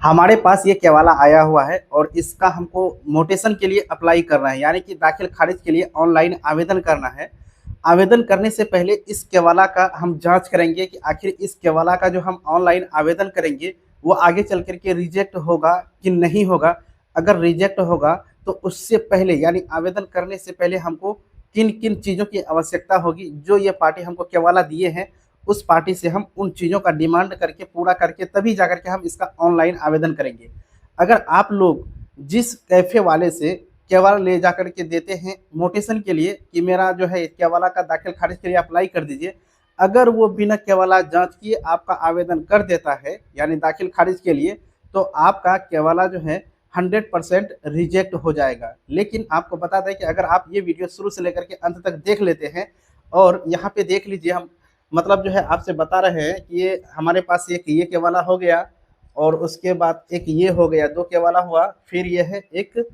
हमारे पास ये केवाला आया हुआ है और इसका हमको मोटेशन के लिए अप्लाई करना है, यानी कि दाखिल खारिज के लिए ऑनलाइन आवेदन करना है। आवेदन करने से पहले इस केवाला का हम जांच करेंगे कि आखिर इस केवाला का जो हम ऑनलाइन आवेदन करेंगे वो आगे चल कर के रिजेक्ट होगा कि नहीं होगा। अगर रिजेक्ट होगा तो उससे पहले यानी आवेदन करने से पहले हमको किन किन चीज़ों की आवश्यकता होगी, जो ये पार्टी हमको केवाला दिए हैं उस पार्टी से हम उन चीज़ों का डिमांड करके पूरा करके तभी जा कर के हम इसका ऑनलाइन आवेदन करेंगे। अगर आप लोग जिस कैफ़े वाले से केवाला ले जा कर के देते हैं मोटेशन के लिए कि मेरा जो है केवाला का दाखिल खारिज के लिए अप्लाई कर दीजिए, अगर वो बिना केवाला जांच किए आपका आवेदन कर देता है यानी दाखिल खारिज के लिए, तो आपका केवाला जो है 100% रिजेक्ट हो जाएगा। लेकिन आपको बता दें कि अगर आप ये वीडियो शुरू से लेकर के अंत तक देख लेते हैं और यहाँ पे देख लीजिए, हम मतलब जो है आपसे बता रहे हैं कि ये हमारे पास एक ये केवाला हो गया और उसके बाद एक ये हो गया, 2 केवाला हुआ, फिर ये है एक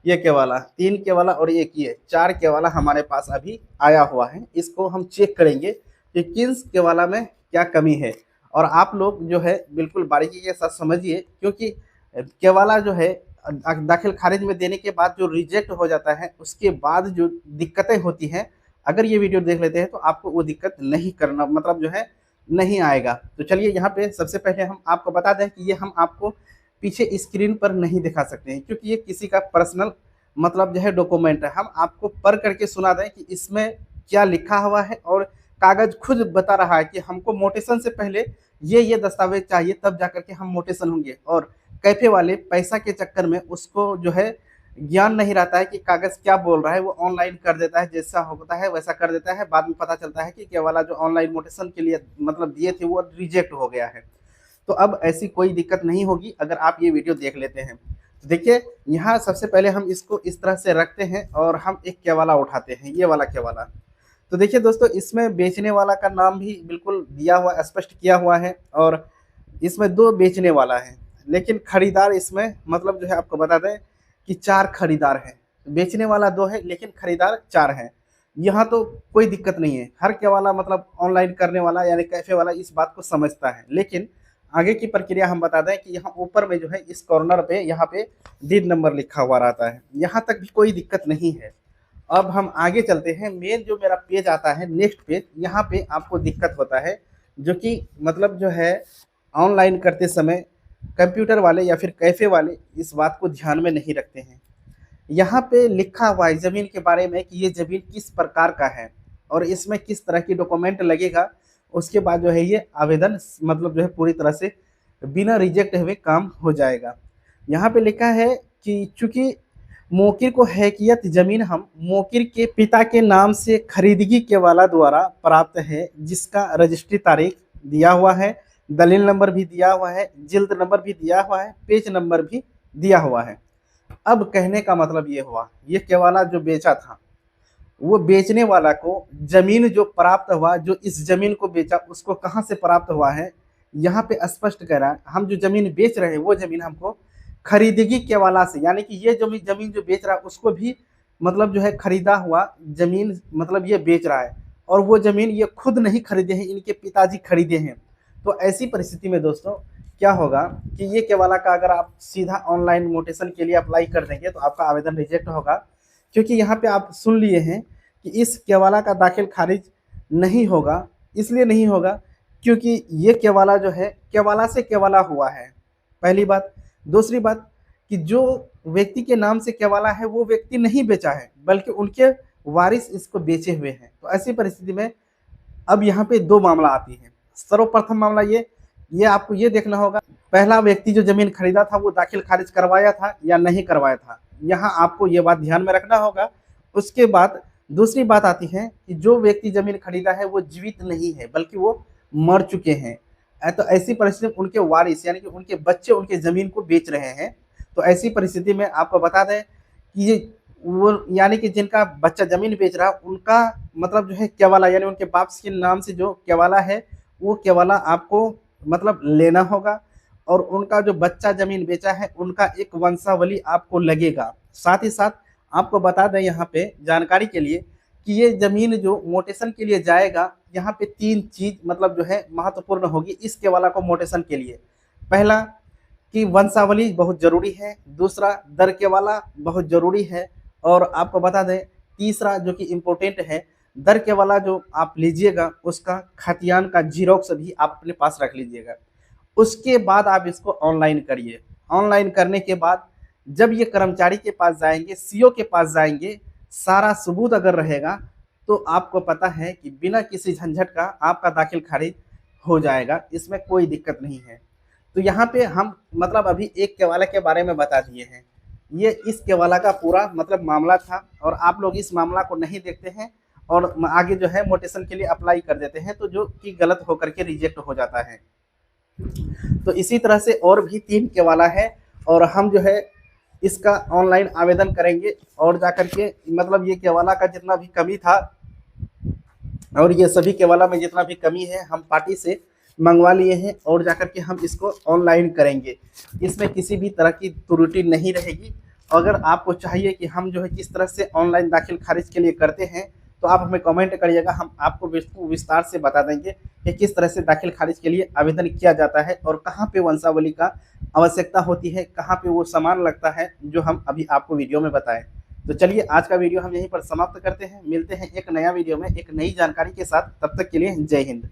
ये केवाला, 3 केवाला और एक ये 4 केवाला हमारे पास अभी आया हुआ है। इसको हम चेक करेंगे कि किस केवाला में क्या कमी है और आप लोग जो है बिल्कुल बारीकी के साथ समझिए, क्योंकि केवाला जो है दाखिल खारिज में देने के बाद जो रिजेक्ट हो जाता है उसके बाद जो दिक्कतें होती हैं, अगर ये वीडियो देख लेते हैं तो आपको वो दिक्कत नहीं करना मतलब जो है नहीं आएगा। तो चलिए यहाँ पे सबसे पहले हम आपको बता दें कि ये हम आपको पीछे स्क्रीन पर नहीं दिखा सकते हैं, क्योंकि ये किसी का पर्सनल मतलब जो है डॉक्यूमेंट है। हम आपको पढ़ करके सुना दें कि इसमें क्या लिखा हुआ है और कागज खुद बता रहा है कि हमको मोटेशन से पहले ये दस्तावेज चाहिए, तब जा करके हम मोटेशन होंगे। और कैफे वाले पैसा के चक्कर में उसको जो है ज्ञान नहीं रहता है कि कागज क्या बोल रहा है, वो ऑनलाइन कर देता है, जैसा होता है वैसा कर देता है। बाद में पता चलता है कि केवाला जो ऑनलाइन मोटेशन के लिए मतलब दिए थे वो रिजेक्ट हो गया है। तो अब ऐसी कोई दिक्कत नहीं होगी अगर आप ये वीडियो देख लेते हैं। तो देखिए यहाँ सबसे पहले हम इसको इस तरह से रखते हैं और हम एक केवाला उठाते हैं, ये वाला केवाला। तो देखिए दोस्तों, इसमें बेचने वाला का नाम भी बिल्कुल दिया हुआ, स्पष्ट किया हुआ है और इसमें 2 बेचने वाला है, लेकिन खरीदार इसमें मतलब जो है आपको बता दें कि 4 खरीदार हैं। बेचने वाला 2 है लेकिन खरीदार 4 हैं। यहाँ तो कोई दिक्कत नहीं है, हर केवाला मतलब ऑनलाइन करने वाला यानी कैफ़े वाला इस बात को समझता है। लेकिन आगे की प्रक्रिया हम बता दें कि यहाँ ऊपर में जो है इस कॉर्नर पे यहाँ पे डीड नंबर लिखा हुआ रहता है, यहाँ तक भी कोई दिक्कत नहीं है। अब हम आगे चलते हैं, मेन जो मेरा पेज आता है नेक्स्ट पेज, यहाँ पे आपको दिक्कत होता है, जो कि मतलब जो है ऑनलाइन करते समय कंप्यूटर वाले या फिर कैफ़े वाले इस बात को ध्यान में नहीं रखते हैं। यहाँ पे लिखा हुआ है ज़मीन के बारे में कि ये ज़मीन किस प्रकार का है और इसमें किस तरह की डॉक्यूमेंट लगेगा। उसके बाद जो है ये आवेदन मतलब जो है पूरी तरह से बिना रिजेक्ट हुए काम हो जाएगा। यहाँ पे लिखा है कि चूँकि मोकिर को हैकियत ज़मीन हम मोकिर के पिता के नाम से खरीदगी केवाला द्वारा प्राप्त है, जिसका रजिस्ट्री तारीख दिया हुआ है, दलील नंबर भी दिया हुआ है, जिल्द नंबर भी दिया हुआ है, पेज नंबर भी दिया हुआ है। अब कहने का मतलब ये हुआ, ये केवाला जो बेचा था वो बेचने वाला को ज़मीन जो प्राप्त हुआ, जो इस ज़मीन को बेचा उसको कहाँ से प्राप्त हुआ है, यहाँ पे स्पष्ट कह रहा है। हम जो ज़मीन बेच रहे हैं वो ज़मीन हमको खरीदगी केवाला से, यानी कि ये ज़मीन जो बेच रहा है उसको भी मतलब जो है खरीदा हुआ ज़मीन मतलब ये बेच रहा है, और वो ज़मीन ये खुद नहीं खरीदे हैं, इनके पिताजी खरीदे हैं। तो ऐसी परिस्थिति में दोस्तों क्या होगा कि ये केवाला का अगर आप सीधा ऑनलाइन मोटेशन के लिए अप्लाई कर देंगे तो आपका आवेदन रिजेक्ट होगा, क्योंकि यहाँ पे आप सुन लिए हैं कि इस केवाला का दाखिल खारिज नहीं होगा। इसलिए नहीं होगा क्योंकि ये केवाला जो है केवाला से केवाला हुआ है, पहली बात। दूसरी बात कि जो व्यक्ति के नाम से केवाला है वो व्यक्ति नहीं बेचा है, बल्कि उनके वारिस इसको बेचे हुए हैं। तो ऐसी परिस्थिति में अब यहाँ पे 2 मामला आती है। सर्वप्रथम मामला ये आपको ये देखना होगा, पहला व्यक्ति जो ज़मीन खरीदा था वो दाखिल खारिज करवाया था या नहीं करवाया था, यहाँ आपको ये बात ध्यान में रखना होगा। उसके बाद दूसरी बात आती है कि जो व्यक्ति ज़मीन खरीदा है वो जीवित नहीं है बल्कि वो मर चुके हैं। तो ऐसी परिस्थिति में उनके वारिस यानी कि उनके बच्चे उनके ज़मीन को बेच रहे हैं। तो ऐसी परिस्थिति में आपको बता दें कि ये वो यानी कि जिनका बच्चा ज़मीन बेच रहा है उनका मतलब जो है केवाला यानी उनके बाप के नाम से जो केवाला है वो केवाला आपको मतलब लेना होगा, और उनका जो बच्चा ज़मीन बेचा है उनका एक वंशावली आपको लगेगा। साथ ही साथ आपको बता दें यहाँ पे जानकारी के लिए कि ये ज़मीन जो मोटेशन के लिए जाएगा, यहाँ पे 3 चीज़ मतलब जो है महत्वपूर्ण होगी इस केवाला को मोटेशन के लिए। पहला कि वंशावली बहुत ज़रूरी है, दूसरा दर केवाला बहुत ज़रूरी है, और आपको बता दें तीसरा जो कि इम्पोर्टेंट है, दर केवाला जो आप लीजिएगा उसका खतियान का ज़ेरॉक्स भी आप अपने पास रख लीजिएगा। उसके बाद आप इसको ऑनलाइन करिए। ऑनलाइन करने के बाद जब ये कर्मचारी के पास जाएँगे, सीओ के पास जाएँगे, सारा सबूत अगर रहेगा तो आपको पता है कि बिना किसी झंझट का आपका दाखिल खारिज हो जाएगा, इसमें कोई दिक्कत नहीं है। तो यहाँ पे हम मतलब अभी एक केवाला के बारे में बता दिए हैं। ये इस केवाला का पूरा मतलब मामला था, और आप लोग इस मामला को नहीं देखते हैं और आगे जो है मोटेशन के लिए अप्लाई कर देते हैं, तो जो कि गलत होकर के रिजेक्ट हो जाता है। तो इसी तरह से और भी 3 केवाला है, और हम जो है इसका ऑनलाइन आवेदन करेंगे, और जाकर के मतलब ये केवाला का जितना भी कमी था और ये सभी केवाला में जितना भी कमी है हम पार्टी से मंगवा लिए हैं, और जाकर के हम इसको ऑनलाइन करेंगे। इसमें किसी भी तरह की त्रुटि नहीं रहेगी। अगर आपको चाहिए कि हम जो है किस तरह से ऑनलाइन दाखिल खारिज के लिए करते हैं, तो आप हमें कमेंट करिएगा, हम आपको विस्तार से बता देंगे कि किस तरह से दाखिल खारिज के लिए आवेदन किया जाता है, और कहाँ पे वंशावली का आवश्यकता होती है, कहाँ पे वो सामान लगता है जो हम अभी आपको वीडियो में बताएं। तो चलिए आज का वीडियो हम यहीं पर समाप्त करते हैं, मिलते हैं एक नया वीडियो में एक नई जानकारी के साथ, तब तक के लिए जय हिंद।